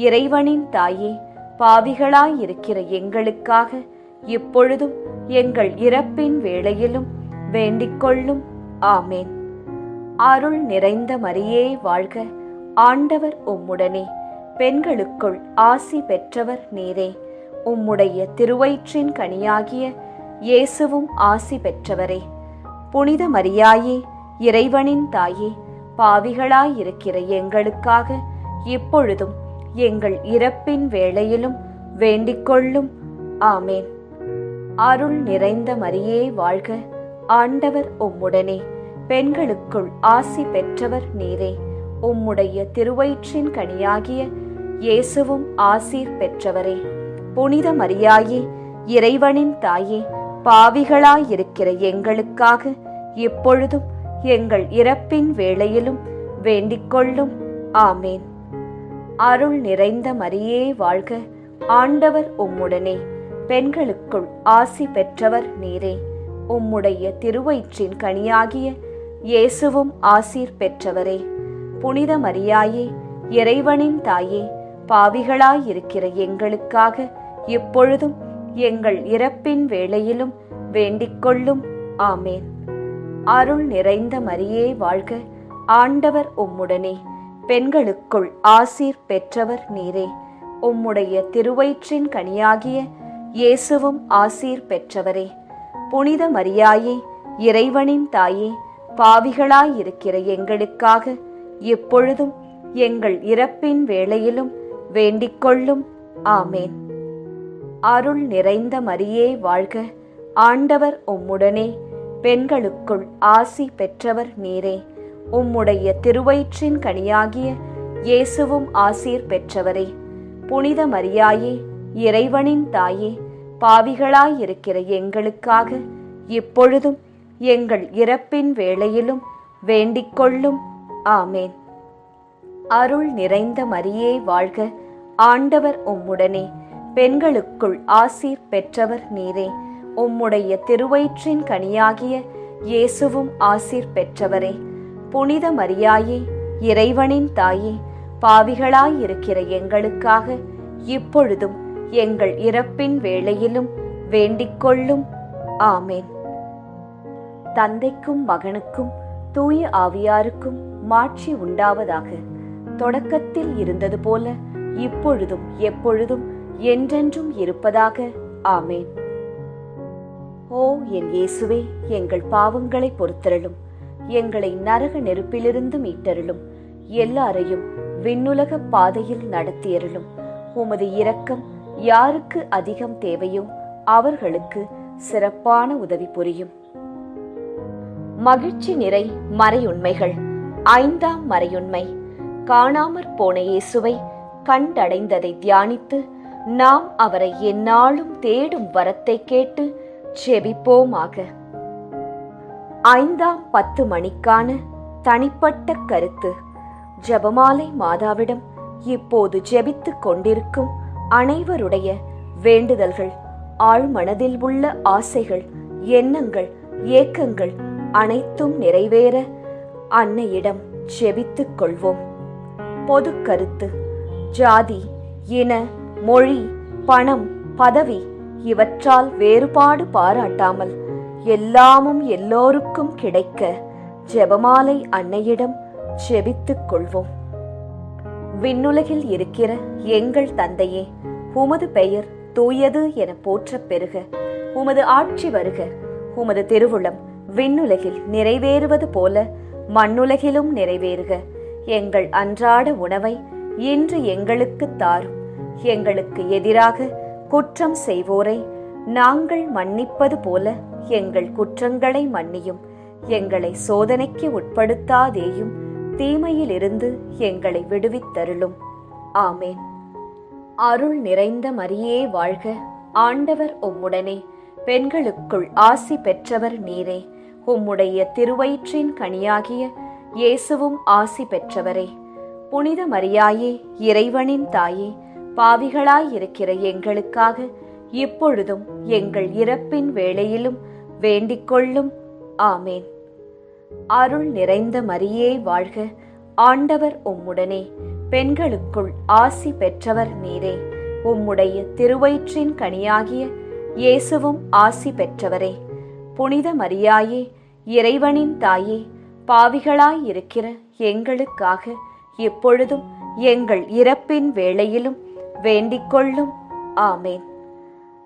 இறைவனின் தாயே, பாவிகளாயிருக்கிற எங்களுக்காக இப்பொழுதும் எங்கள் இறப்பின் வேளையிலும் வேண்டிக் கொள்ளும். ஆமேன். அருள் நிறைந்த மரியே வாழ்க. ஆண்டவர் உம்முடனே. பெண்களுக்குள் ஆசி பெற்றவர் நீரே. உம்முடைய திருவயிற்றின் கனியாகிய இயேசுவும் ஆசி பெற்றவரே. புனித மரியாயே, இறைவனின் தாயே, பாவிகளாயிருக்கிற எங்களுக்காக இப்பொழுதும் எங்கள் இறப்பின் வேளையிலும் வேண்டிக் கொள்ளும். ஆமேன். அருள் நிறைந்த மரியே வாழ்க. ஆண்டவர் உம்முடனே. பெண்களுக்குள் ஆசி பெற்றவர் நீரே. உம்முடைய திருவயிற்றின் கனியாகிய இயேசுவும் ஆசீர் பெற்றவரே. புனித மரியாயே, இறைவனின் தாயே, பாவிகளாயிருக்கிற எங்களுக்காக இப்பொழுதும் எங்கள் இறப்பின் வேளையிலும் வேண்டிக் கொள்ளும். ஆமேன். அருள் நிறைந்த மரியே வாழ்க. ஆண்டவர் உம்முடனே. பெண்களுக்குள் ஆசி பெற்றவர் நீரே. உம்முடைய திருவயிற்றின் கனியாகிய இயேசுவும் ஆசீர் பெற்றவரே. புனித மரியாயே, இறைவனின் தாயே, பாவிகளாயிருக்கிற எங்களுக்காக இப்பொழுதும் எங்கள் இறப்பின் வேளையிலும் வேண்டிக் கொள்ளும். ஆமேன். அருள் நிறைந்த மரியே வாழ்க. ஆண்டவர் உம்முடனே. பெண்களுக்குள் ஆசீர் பெற்றவர் நீரே. உம்முடைய திருவயிற்றின் கனியாகிய இயேசுவும் ஆசீர் பெற்றவரே. புனித மரியாயே, இறைவனின் தாயே, பாவிகளாயிருக்கிற எங்களுக்காக இப்பொழுதும் எங்கள் இறப்பின் வேளையிலும் வேண்டிக்கொள்ளும். ஆமேன். அருள் நிறைந்த மரியே வாழ்க, ஆண்டவர் உம்முடனே, பெண்களுக்குள் ஆசி பெற்றவர் நீரே. உம்முடைய திருவயிற்றின் கனியாகிய இயேசுவும் ஆசீர் பெற்றவரே. புனித மரியாயே, இறைவனின் தாயே, பாவிகளாயிருக்கிற எங்களுக்காக இப்பொழுதும் எங்கள் இறப்பின் வேளையிலும் வேண்டிக்கொள்ளும். ஆமேன். அருள் நிறைந்த மரியே வாழ்க, ஆண்டவர் உம்முடனே, பெண்களுக்குள் ஆசீர் பெற்றவர் நீரே. உம்முடைய திருவயிற்றின் கனியாகிய இயேசுவும் ஆசீர் பெற்றவரே. புனித மரியாயே, இறைவனின் தாயே, பாவிகளாயிருக்கிற எங்களுக்காக இப்பொழுதும் எங்கள் இறப்பின் வேளையிலும் வேண்டிக்கொள்ளும். ஆமேன். தந்தைக்கும் மகனுக்கும் தூய ஆவியாருக்கும் மாட்சி உண்டாவதாக. தொடக்கத்தில் இருந்தது போல இப்பொழுதும் எப்பொழுதும் என்றென்றும் இருப்பதாக. ஆமேன். ஓ என் இயேசுவே, எங்கள் பாவங்களை பொறுத்தருளும், எங்களை நரக நெருப்பிலிருந்து மீட்டருளும், எல்லாரையும் விண்ணுலக பாதையில் நடத்தியருளும். உமது இரக்கம் யாருக்கு அதிகம் தேவையோ அவர்களுக்கு சிறப்பான உதவி புரியும். மகிழ்ச்சி நிறை மறையுண்மைகள். 5ஆம் மறையுண்மை. காணாமற் போன இயேசுவை கண்டடைந்ததை தியானித்து நாம் அவரை எந்நாளும் தேடும் வரத்தை கேட்டு ஜெபிப்போமாக. 5ஆம் 10 மணிக்கான தனிப்பட்ட கருத்து. ஜெபமாலை மாதாவிடம் இப்போது ஜெபித்துக் கொண்டிருக்கும் அனைவருடைய வேண்டுதல்கள், ஆழ்மனதில் உள்ள ஆசைகள், எண்ணங்கள், ஏக்கங்கள் அனைத்தும் நிறைவேற அன்னையிடம் ஜெபித்துக் கொள்வோம். பொது கருத்து. ஜாதி, இன, மொழி, பணம், பதவி இவற்றால் வேறுபாடு பாராட்டாமல் எல்லாமும் எல்லோருக்கும் கிடைக்க ஜெபமாலை அன்னையிடம் ஜெபித்துக் கொள்வோம். விண்ணுலகில் இருக்கிற எங்கள் தந்தையே, உமது பெயர் தூயது என போற்றப் பெறுக. உமது ஆட்சி வருக. உமது திருவுளம் விண்ணுலகில் நிறைவேறுவது போல மண்ணுலகிலும் நிறைவேறுக. எங்கள் அன்றாட உணவை இன்று எங்களுக்கு தாரும். எங்களுக்கு எதிராக குற்றம் செய்வோரை நாங்கள் மன்னிப்பது போல எங்கள் குற்றங்களை மன்னியும். எங்களை சோதனைக்கு உட்படுத்தாதேயும், தீமையிலிருந்து எங்களை விடுவித்தருளும். ஆமேன். அருள் நிறைந்த மரியே வாழ்க, ஆண்டவர் உம்முடனே, பெண்களுக்குள் ஆசி பெற்றவர் நீரே. உம்முடைய திருவயிற்றின் கனியாகிய இயேசுவும் ஆசி பெற்றவரே. புனித மரியாயே, இறைவனின் தாயே, பாவிகளாயிருக்கிற எங்களுக்காக இப்பொழுதும் எங்கள் இறப்பின் வேளையிலும் வேண்டிக்கொள்ளும். ஆமேன். அருள் நிறைந்த மரியே வாழ்க, ஆண்டவர் உம்முடனே, பெண்களுக்குள் ஆசி பெற்றவர் நீரே. உம்முடைய திருவயிற்றின் கனியாகிய இயேசுவும் ஆசி பெற்றவரே. புனித மரியாயே, இறைவனின் தாயே, பாவிகளாயிருக்கிற எங்களுக்காக இப்பொழுதும் எங்கள் இறப்பின் வேளையிலும் வேண்டிக்கொள்ளும். ஆமேன்.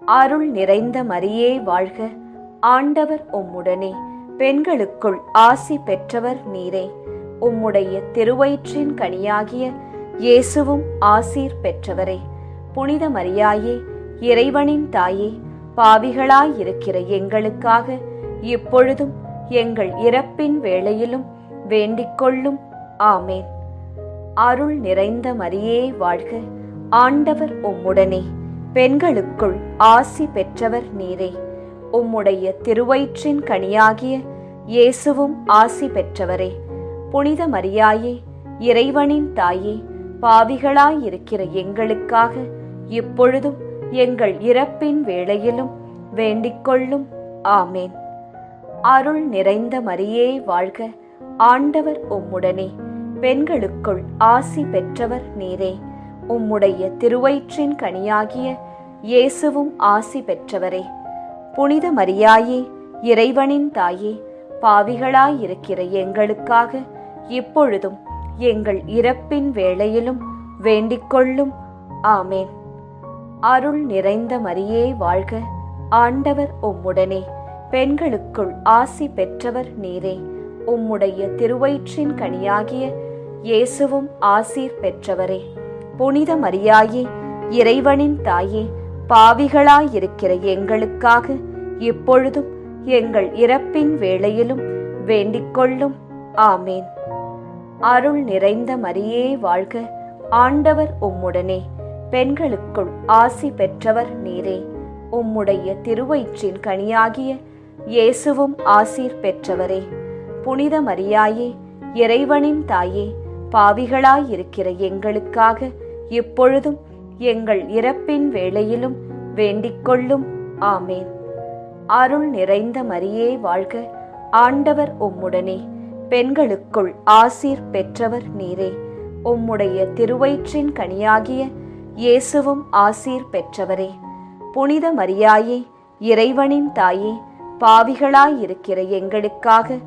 அருள் நிறைந்த மரியே வாழ்க, ஆண்டவர் உம்முடனே, பெண்களுக்குள் ஆசி பெற்றவர் நீரே. உம்முடைய திருவயிற்றின் கனியாகிய இயேசுவும் ஆசீர் பெற்றவரே. புனித மரியாயே, இறைவனின் தாயே, பாவிகளாயிருக்கிற எங்களுக்காக இப்பொழுதும் எங்கள் இறப்பின் வேளையிலும் வேண்டிக்கொள்ளும். ஆமேன். அருள் நிறைந்த மரியே வாழ்க, ஆண்டவர் உம்முடனே, பெண்களுக்குள் ஆசி பெற்றவர் நீரே. உம்முடைய திருவயிற்றின் கனியாகிய இயேசுவும் ஆசி பெற்றவரே. புனித மரியாயே, இறைவனின் தாயே, பாவிகளாயிருக்கிற எங்களுக்காக இப்பொழுதும் எங்கள் இறப்பின் வேளையிலும் வேண்டிக்கொள்ளும். ஆமேன். அருள் நிறைந்த மரியே வாழ்க, ஆண்டவர் உம்முடனே, பெண்களுக்குள் ஆசி பெற்றவர் நீரே. உம்முடைய திருவயிற்றின் கனியாகிய இயேசுவும் ஆசி பெற்றவரே. புனித மரியாயே, இறைவனின் தாயே, பாவிகளாயிருக்கிற எங்களுக்காக இப்பொழுதும் எங்கள் இறப்பின் வேளையிலும் வேண்டிக்கொள்ளும். ஆமேன். அருள் நிறைந்த மரியே வாழ்க, ஆண்டவர் உம்முடனே, பெண்களுக்குள் ஆசி பெற்றவர் நீரே. உம்முடைய திருவயிற்றின் கனியாகிய இயேசுவும் ஆசீர் பெற்றவரே. புனித மரியாயே, இறைவனின் தாயே, பாவிகளாயிருக்கிற எங்களுக்காக இப்பொழுதும் எங்கள் இறப்பின் வேளையிலும் வேண்டிக் கொள்ளும். ஆமேன். அருள் நிறைந்த மரியே வாழ்க, ஆண்டவர் உம்முடனே, பெண்களுக்குள் ஆசி பெற்றவர் நீரே. உம்முடைய திருவயிற்றின் கனியாகிய இயேசுவும் ஆசீர் பெற்றவரே. புனித மரியாயே, இறைவனின் தாயே, பாவிகளாயிருக்கிற எங்களுக்காக இப்பொழுதும் எங்கள் இறப்பின் வேளையிலும் வேண்டிக் கொள்ளும். ஆமேன். அருள் நிறைந்த மரியே வாழ்க, ஆண்டவர் உம்முடனே, பெண்களுக்குள் ஆசீர் பெற்றவர் நீரே. உம்முடைய திருவயிற்றின் கனியாகிய இயேசுவும் ஆசீர் பெற்றவரே. புனித மரியாயே, இறைவனின் தாயே, பாவிகளாயிருக்கிற எங்களுக்காக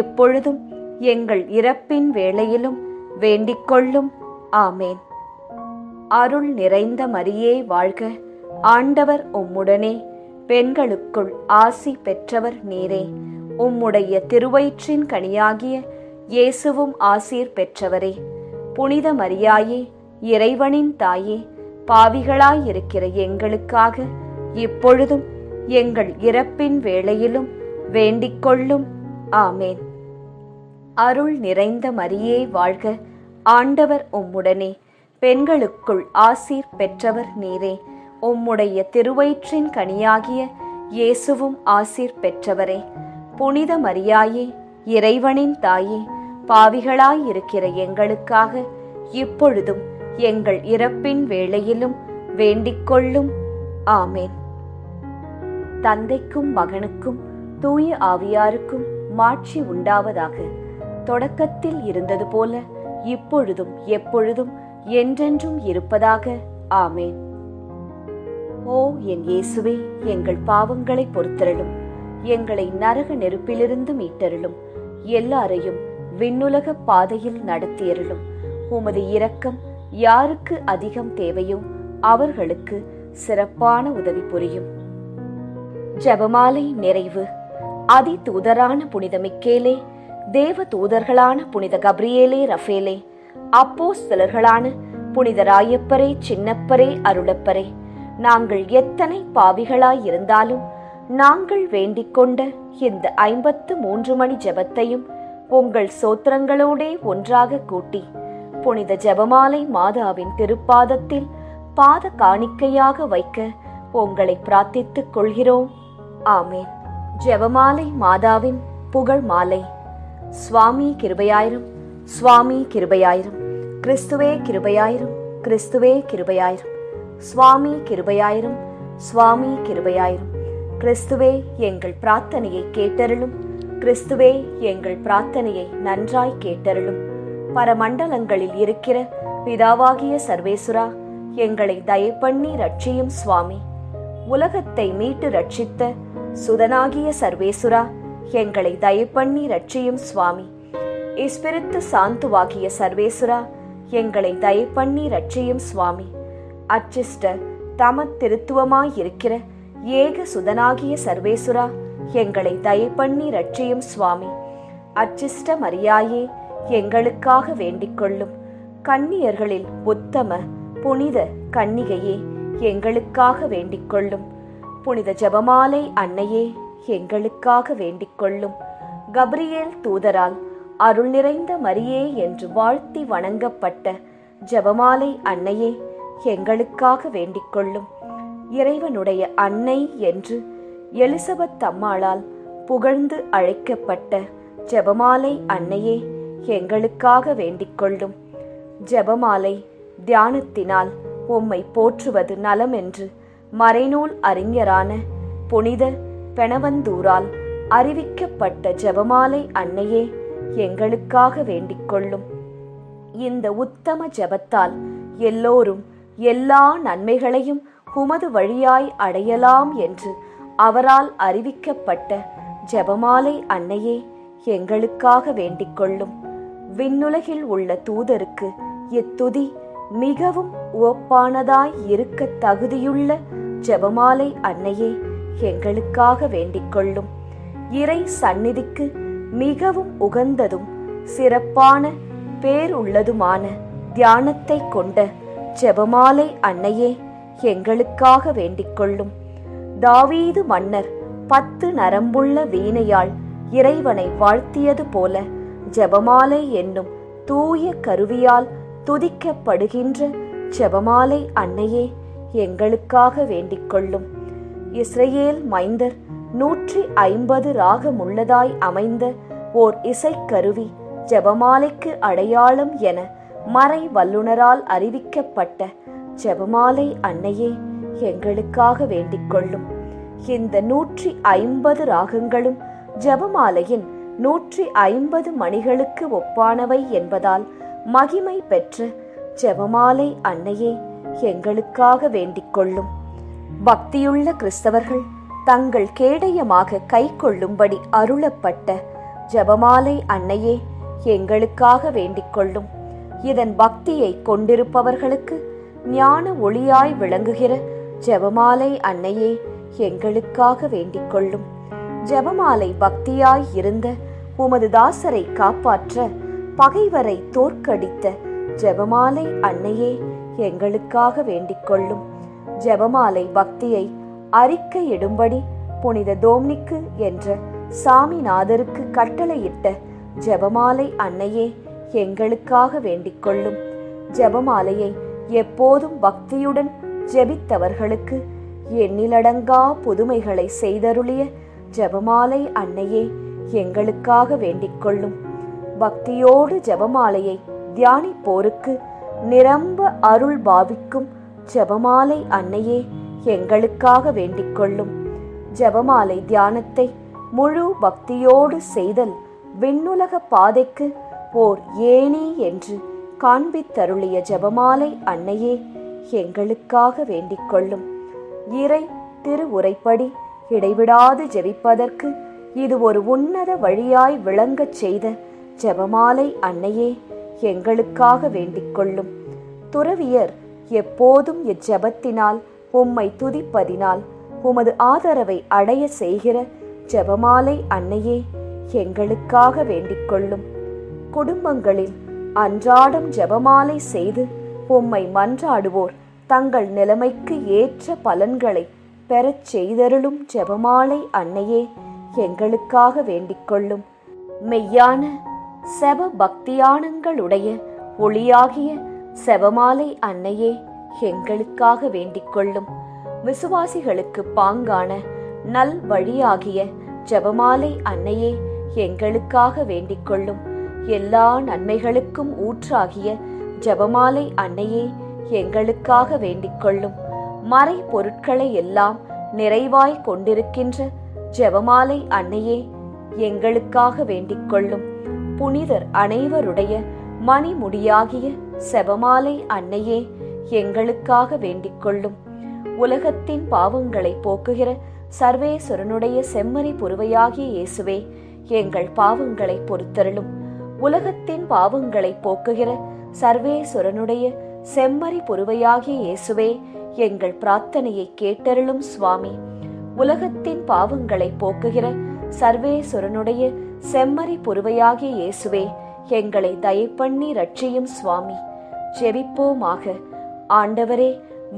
எப்பொழுதும் எங்கள் இறப்பின் வேளையிலும் வேண்டிக் கொள்ளும். ஆமேன். அருள் நிறைந்த மரியே வாழ்க, ஆண்டவர் உம்முடனே, பெண்களுக்குள் ஆசி பெற்றவர் நீரே. உம்முடைய திருவயிற்றின் கனியாகிய இயேசுவும் ஆசீர் பெற்றவரே. புனித மரியாயே, இறைவனின் தாயே, பாவிகளாயிருக்கிற எங்களுக்காக இப்பொழுதும் எங்கள் இறப்பின் வேளையிலும் வேண்டிக் கொள்ளும். ஆமேன். அருள் நிறைந்த மரியே வாழ்க, ஆண்டவர் உம்முடனே, பெண்களுக்குள் ஆசீர் பெற்றவர் நீரே. உம்முடைய திருவயிற்றின் கனியாகிய இயேசுவும் ஆசீர் பெற்றவரே. புனித மரியாயே, இறைவனின் தாயே, பாவிகளாயிருக்கிற எங்களுக்காக இப்பொழுதும் எங்கள் இறப்பின் வேளையிலும் வேண்டிக் கொள்ளும். ஆமேன். தந்தைக்கும் மகனுக்கும் தூய ஆவியாருக்கும் மாட்சி உண்டாவதாக. தொடக்கத்தில் இருந்தது போல இப்பொழுதும் எப்பொழுதும் என்றென்றும் இருப்பதாக. ஆமேன். ஓ என் இயேசுவே, எங்கள் பாவங்களை பொறுத்தருளும், எங்களை நரக நெருப்பிலிருந்து மீட்டருளும், எல்லாரையும் விண்ணுலக பாதையில் நடத்தியருளும். உமது இரக்கம் யாருக்கு அதிகம் தேவையோ அவர்களுக்கு சிறப்பான உதவி புரியும். ஜெபமாலை நிறைவு. அதி தூதரான புனித மிக்கேலே, தேவ தூதர்களான புனித கப்ரியேலே, ரஃபேலே, அப்போஸ்தலர்களான புனித ராயப்பரே, சின்னப்பரே, அருளப்பரே, நாங்கள் எத்தனை பாவிகளாயிருந்தாலும் நாங்கள் வேண்டிக் கொண்ட இந்த 53 மணி ஜெபத்தையும் உங்கள் சோத்திரங்களோடே ஒன்றாக கூட்டி புனித ஜெபமாலை மாதாவின் திருப்பாதத்தில் பாத காணிக்கையாக வைக்க உங்களை பிரார்த்தித்துக் கொள்கிறோம். ஆமேன். ஜெபமாலை மாதாவின் புகழ் மாலை. சுவாமி கிருபையாயிரும், சுவாமி கிருபையாயிரும், கிறிஸ்துவே கிருபையாயிரும், கிறிஸ்துவே கிருபையாயிரும், சுவாமி கிருபையாயிரும், சுவாமி கிருபையாயிரும். கிறிஸ்துவே எங்கள் பிரார்த்தனையை கேட்டருளும், கிறிஸ்துவே எங்கள் பிரார்த்தனையை நன்றாய் கேட்டருளும். பரமண்டலங்களில் இருக்கிற பிதாவாகிய சர்வேசுரா, எங்களை தயப்பண்ணி ரட்சியும் சுவாமி. உலகத்தை மீட்டு ரட்சித்த சுதனாகிய சர்வேசுரா, எங்களை தயப்பண்ணி ரட்சியும் சுவாமி. இஸ்பிரித்து சாந்துவாகிய சர்வேசுரா, எங்களை தயப்பண்ணி ரட்சியும் சுவாமி. அச்சிஷ்ட தம திருத்துவமாயிருக்கிற ஏக சுதனாகிய சர்வேசுரா, எங்களை தயப்பண்ணி ரட்சியும் சுவாமி. அச்சிஷ்ட மரியாயே, எங்களுக்காக வேண்டிக் கொள்ளும். கன்னியர்களில் உத்தம புனித கன்னிகையே, எங்களுக்காக வேண்டிக் கொள்ளும். புனித ஜெபமாலை அன்னையே, எங்களுக்காக வேண்டிக் கொள்ளும். கப்ரியேல் தூதரால் அருள் நிறைந்த மரியே என்று வாழ்த்தி வணங்கப்பட்ட ஜெபமாலை அன்னையே, எங்களுக்காக வேண்டிக் கொள்ளும். இறைவனுடைய அன்னை என்று எலிசபெத் அம்மாளால் புகழ்ந்து அழைக்கப்பட்ட ஜெபமாலை அன்னையே, எங்களுக்காக வேண்டிக் கொள்ளும். ஜெபமாலை தியானத்தினால் உம்மை போற்றுவது நலம் என்று மறைநூல் அறிஞரான புனித பெனவந்தூரால் அறிவிக்கப்பட்ட ஜெபமாலை அன்னையே, எங்களுக்காக வேண்டிக் கொள்ளும். இந்த உத்தம ஜெபத்தால் எல்லோரும் எல்லா நன்மைகளையும் உமது வழியாய் அடையலாம் என்று அவரால் அறிவிக்கப்பட்ட ஜெபமாலை அன்னையே, எங்களுக்காக வேண்டிக் கொள்ளும். விண்ணுலகில் உள்ள தூதருக்கு இத்துதி மிகவும் உவப்பானதாய் இருக்க தகுதியுள்ள ஜெபமாலை அன்னையே, எங்களுக்காக வேண்டிக் கொள்ளும். இறை சந்நிதிக்கு மிகவும் உகந்ததும் சிறப்பான பேருள்ளதுமான தியானத்தை கொண்ட ஜெபமாலை அன்னையே எங்களுக்காக வேண்டிக் கொள்ளும். தாவீது மன்னர் 10 நரம்புள்ள வீணையால் இறைவனை வாழ்த்தியது போல ஜெபமாலை என்னும் தூய கருவியால் துதிக்கப்படுகின்ற ஜெபமாலை அன்னையே எங்களுக்காக வேண்டிக் கொள்ளும். இஸ்ரேல் மைந்தர் 150 ராகமுள்ளதாய் அமைந்த ஓர் இசைக்கருவி ஜெபமாலைக்கு அடையாளம் என மறை வல்லுனரால் அறிவிக்கப்பட்ட ஜெபமாலை அன்னையே எங்களுக்காக வேண்டிக் கொள்ளும். இந்த 150 ராகங்களும் ஜெபமாலையின் 150 மணிகளுக்கு ஒப்பானவை என்பதால் மகிமை பெற்ற ஜெபமாலை அன்னையே எங்களுக்காக வேண்டிக் கொள்ளும். பக்தியுள்ள கிறிஸ்தவர்கள் தங்கள் கேடயமாக கை கொள்ளும்படி அருளப்பட்ட ஜெபமாலை அன்னையே எங்களுக்காக வேண்டிக் கொள்ளும். இதன் பக்தியை கொண்டிருப்பவர்களுக்கு ஞான ஒளியாய் விளங்குகிற ஜெபமாலை அன்னையே எங்களுக்காக வேண்டிக் கொள்ளும். ஜெபமாலை பக்தியாய் இருந்த உமது தாசரை காப்பாற்ற பகைவரை தோற்கடித்த ஜெபமாலை அன்னையே எங்களுக்காக வேண்டிக் கொள்ளும். ஜெபமாலை பக்தியை அறிக்கையிடும்படி புனித தோம்னிக்கு என்ற சாமிநாதருக்கு கட்டளையிட்ட ஜெபமாலை அன்னையே எங்களுக்காக வேண்டிக் கொள்ளும். ஜெபமாலையை எப்போதும் பக்தியுடன் ஜெபித்தவர்களுக்கு எண்ணிலடங்கா புதுமைகளை செய்தருளிய ஜெபமாலை அன்னையே எங்களுக்காக வேண்டிக் கொள்ளும். பக்தியோடு ஜெபமாலையை தியானிப்போருக்கு நிரம்ப அருள் பாவிக்கும் ஜெபமாலை அன்னையே எங்களுக்காக வேண்டிக் கொள்ளும். ஜெபமாலை தியானத்தை முழு பக்தியோடு செய்தல் விண்ணுலக பாதைக்கு ஓர் ஏணி என்று காண்பித்தருளிய ஜெபமாலை அன்னையே எங்களுக்காக வேண்டிக் கொள்ளும். இறை திருவுரைப்படி இடைவிடாது ஜெபிப்பதற்கு இது ஒரு உன்னத வழியாய் விளங்கச் செய்த ஜெபமாலை அன்னையே எங்களுக்காக வேண்டிக் கொள்ளும். துறவியர் எப்போதும் இச்செபத்தினால் உம்மை துதிப்பதினால் உமது ஆதரவை அடைய செய்கிற ஜெபமாலை அன்னையே எங்களுக்காக வேண்டிக் கொள்ளும். குடும்பங்களில் அன்றாடம் ஜெபமாலை செய்து உம்மை மன்றாடுவோர் தங்கள் நிலைமைக்கு ஏற்ற பலன்களை பெறச் செய்தருளும் ஜெபமாலை அன்னையே எங்களுக்காக வேண்டிக் கொள்ளும். மெய்யான செப பக்தியானங்களுடைய ஒளியாகிய செபமாலை அன்னையே எங்களுக்காக வேண்டிக் கொள்ளும். விசுவாசிகளுக்கு பாங்கான நல் வழியாகிய ஜெபமாலை அன்னையே எங்களுக்காக வேண்டிக் கொள்ளும். எல்லா நன்மைகளுக்கும் ஊற்றாகிய ஜெபமாலை அன்னையே எங்களுக்காக வேண்டிக் கொள்ளும். மறை பொருட்களை எல்லாம் நிறைவாய் கொண்டிருக்கின்ற ஜெபமாலை அன்னையே எங்களுக்காக வேண்டிக் கொள்ளும். புனிதர் அனைவருடைய மணிமுடியாகிய செபமாலை அன்னையே எங்களுக்காக வேண்டிக் கொள்ளும். உலகத்தின் பாவங்களை போக்குகிற சர்வேஸ்வரனுடைய செம்மறி புருவையாகிய இயேசுவே எங்கள் பாவங்களை பொறுத்தருளும். உலகத்தின் பாவங்களை போக்குகிற சர்வேஸ்வரனுடைய செம்மறி புருவையாகிய இயேசுவே எங்கள் பிரார்த்தனையை கேட்டருளும் சுவாமி. உலகத்தின் பாவங்களை போக்குகிற சர்வேஸ்வரனுடைய செம்மறி புருவையாகிய இயேசுவே எங்களை தயப்பண்ணி ரட்சியும் சுவாமி. ஜெபிப்போமாக. ஆண்டவரே,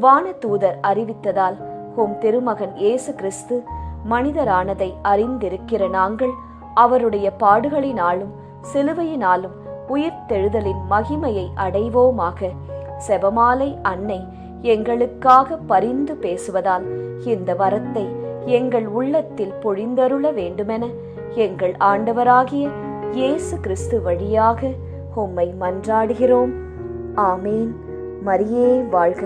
வானதூதர் அறிவித்ததால் உம் திருமகன் இயேசு கிறிஸ்து மனிதரானதை அறிந்திருக்கிற நாங்கள் அவருடைய பாடுகளினாலும் சிலுவையினாலும் உயிர்த்தெழுதலின் மகிமையை அடைவோமாக. செபமாலை அன்னை எங்களுக்காக பரிந்து பேசுவதால் இந்த வரத்தை எங்கள் உள்ளத்தில் பொழிந்தருள வேண்டுமென எங்கள் ஆண்டவராகிய இயேசு கிறிஸ்து வழியாக உம்மை மன்றாடுகிறோம். ஆமேன். மரியே வாழ்க.